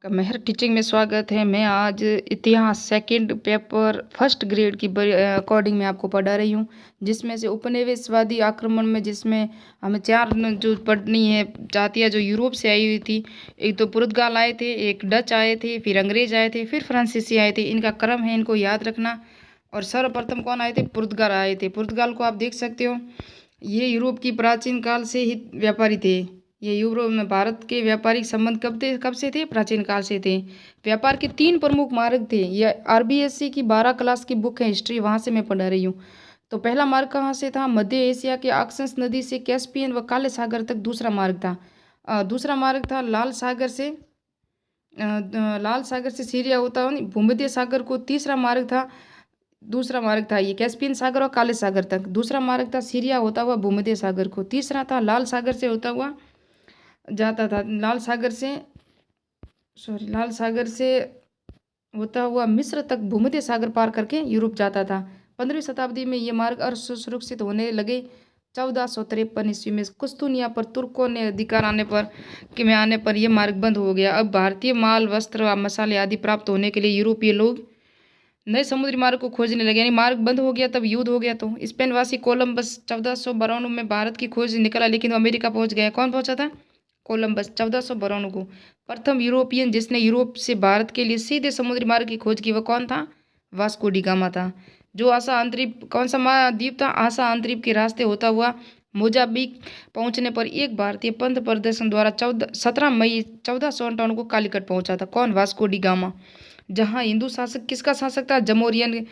मेहर teaching में स्वागत है। मैं आज इतिहास सेकंड पेपर फर्स्ट ग्रेड की अकॉर्डिंग मैं आपको पढ़ा रही हूँ, जिसमें से उपनिवेशवादी आक्रमण में जिसमें हमें चार जो पढ़नी है जातियाँ जो यूरोप से आई हुई थी। एक तो पुर्तगाल आए थे, एक डच आए थे, फिर अंग्रेज आए थे, फिर फ्रांसीसी आए थे। इनका क्रम है, इनको याद रखना। और सर्वप्रथम कौन आए थे? पुर्तगाल आए थे। पुर्तगाल को आप देख सकते हो, ये यूरोप की प्राचीन काल से ही व्यापारी थे। ये यूरोप में भारत के व्यापारिक संबंध कब से थे? प्राचीन काल से थे। व्यापार के तीन प्रमुख मार्ग थे। ये आरबीएससी की 12 क्लास की बुक है हिस्ट्री, वहाँ से मैं पढ़ा रही हूँ। तो पहला मार्ग कहाँ से था? मध्य एशिया के ऑक्सस नदी से कैस्पियन व काले सागर तक दूसरा मार्ग था। दूसरा मार्ग था लाल सागर से सीरिया होता हुआ भूमध्य सागर को। तीसरा मार्ग था, दूसरा मार्ग था ये कैस्पियन सागर और काले सागर तक। दूसरा मार्ग था सीरिया होता हुआ भूमध्य सागर को। तीसरा था लाल सागर से होता हुआ जाता था, लाल सागर से होता हुआ मिस्र तक भूमध्य सागर पार करके यूरोप जाता था। 15वीं शताब्दी में ये मार्ग असुरक्षित होने लगे। 1453 ईस्वी में कुस्तुनिया पर तुर्कों ने अधिकार आने पर यह मार्ग बंद हो गया। अब भारतीय माल, वस्त्र, मसाले आदि प्राप्त होने के लिए यूरोपीय लोग नए समुद्री मार्ग को खोजने लगे। यानी मार्ग बंद हो गया, तब युद्ध हो गया। तो स्पेनवासी कोलंबस 1492 में भारत की खोज निकला, लेकिन वो अमेरिका पहुंच गया। कौन पहुंचा था? कोलंबस 1492 को। प्रथम यूरोपियन जिसने यूरोप से भारत के लिए सीधे समुद्री मार्ग की खोज की, वह कौन था? वास्को डी गामा था। जो आशा अंतरिप, कौन सा महाद्वीप था? आशा अंतरिप के रास्ते होता हुआ मोजाम्बिक पहुंचने पर एक भारतीय पंथ प्रदर्शन द्वारा 17 मई 1458 को कालीकट पहुंचा था। कौन? Vasco D gamma. जहां हिंदू शासक, किसका शासक था? जमोरियन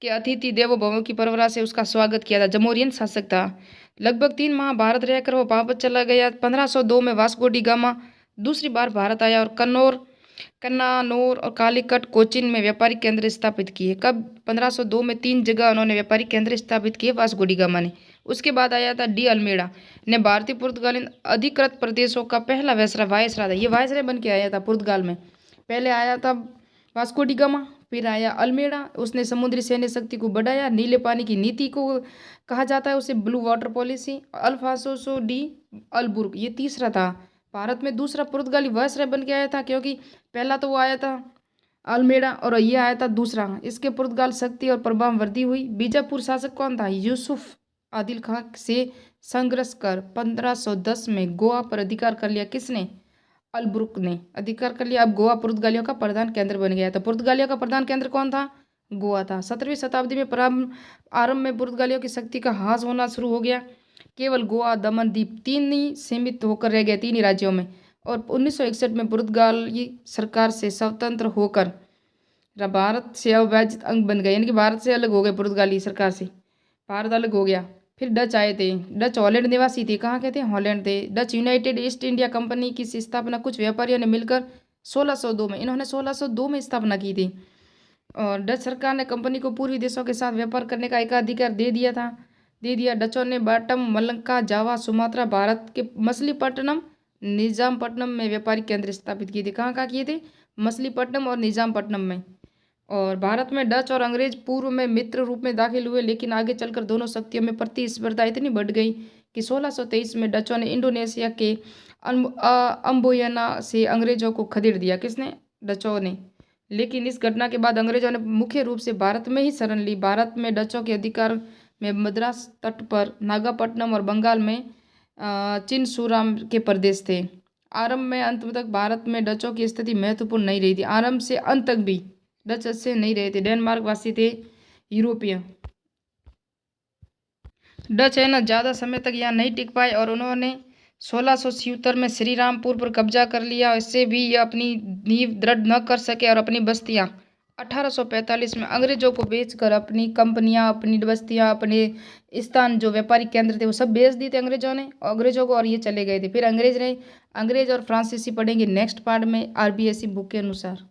के अतिथि देवो भव की परंपरा से उसका स्वागत किया था। जमोरियन शासक था। लगभग 3 माह भारत रहकर वो वापस चला गया। 1502 में वास्को डी गामा दूसरी बार भारत आया और कन्नानौर और कालीकट, कोचीन में व्यापारिक केंद्र स्थापित किए। कब? 1502 में 3 जगह उन्होंने व्यापारिक केंद्र स्थापित किए वास्को डी गामा ने। उसके बाद आया था डी अल्मेडा ने भारतीय पुर्तगाली अधिकृत प्रदेशों का पहला वायसराय था। ये वायसराय बन के आया था पुर्तगाल में। पहले आया था वास्को डी गामा, फिर आया अल्मेडा। उसने समुद्री सैन्य शक्ति को बढ़ाया। नीले पानी की नीति को कहा जाता है उसे blue water policy. Alfonso de Albuquerque ये तीसरा था। भारत में दूसरा पुर्तगाली वायसराय बन के आया था, क्योंकि पहला तो वो आया था अल्मेडा और ये आया था दूसरा। इसके पुर्तगाल शक्ति और प्रभाव वृद्धि हुई। बीजापुर शासक कौन था? यूसुफ आदिल खां से संघर्ष कर 1510 में गोवा पर अधिकार कर लिया। किसने? अल्ब्रुक ने अधिकार कर लिया। अब गोवा पुर्तगालियों का प्रधान केंद्र बन गया था। पुर्तगालियों का प्रधान केंद्र कौन था? गोवा था। 17वीं शताब्दी में आरंभ में पुर्तगालियों की शक्ति का ह्रास होना शुरू हो गया। केवल गोवा, दमन द्वीप तीन ही सीमित होकर रह गए, 3 ही राज्यों में। और 1961 में पुर्तगाली सरकार से स्वतंत्र होकर भारत से अविभाजित अंग बन गए। यानी कि भारत से अलग हो गए, पुर्तगाली सरकार से भारत अलग हो गया। फिर डच आए थे। डच हॉलैंड निवासी थे। कहाँ के थे? हॉलैंड थे। Dutch United east India company की स्थापना कुछ व्यापारियों ने मिलकर 1602 में, इन्होंने 1602 में स्थापना की थी। और डच सरकार ने कंपनी को पूर्वी देशों के साथ व्यापार करने का एकाधिकार दे दिया। डचों ने बाटम, मलक्का, जावा, सुमात्रा, भारत के मछलीपट्टनम, निजामपट्टनम में व्यापारिक केंद्र स्थापित किए थे। कहाँ किए थे? मछलीपट्टनम और निजामपट्टनम में। और भारत में डच और अंग्रेज पूर्व में मित्र रूप में दाखिल हुए, लेकिन आगे चलकर दोनों शक्तियों में प्रतिस्पर्धा इतनी बढ़ गई कि 1623 में डचों ने इंडोनेशिया के अम्बोयना से अंग्रेजों को खदेड़ दिया। किसने? डचों ने। लेकिन इस घटना के बाद अंग्रेजों ने मुख्य रूप से भारत में ही शरण ली। भारत में डचों के अधिकार में मद्रास तट पर नागापट्टनम और बंगाल में चिनसुराम के प्रदेश थे। आरंभ में अंत तक भारत में डचों की स्थिति महत्वपूर्ण नहीं रही थी। आरंभ से अंत तक भी डच अच्छे नहीं रहे थे। डेनमार्क वासी थे यूरोपीय। डच है ना ज़्यादा समय तक यहाँ नहीं टिक पाए और उन्होंने 1676 में श्रीरामपुर पर कब्जा कर लिया। इससे भी ये अपनी नींव दृढ़ न कर सके और अपनी बस्तियाँ 1845 में अंग्रेजों को बेचकर अपनी कंपनियाँ, अपनी बस्तियाँ, अपने स्थान जो व्यापारिक केंद्र थे वो सब बेच दिए थे अंग्रेजों को और ये चले गए थे। फिर अंग्रेज और फ्रांसीसी पढ़ेंगे नेक्स्ट पार्ट में आरबीएससी बुक के अनुसार।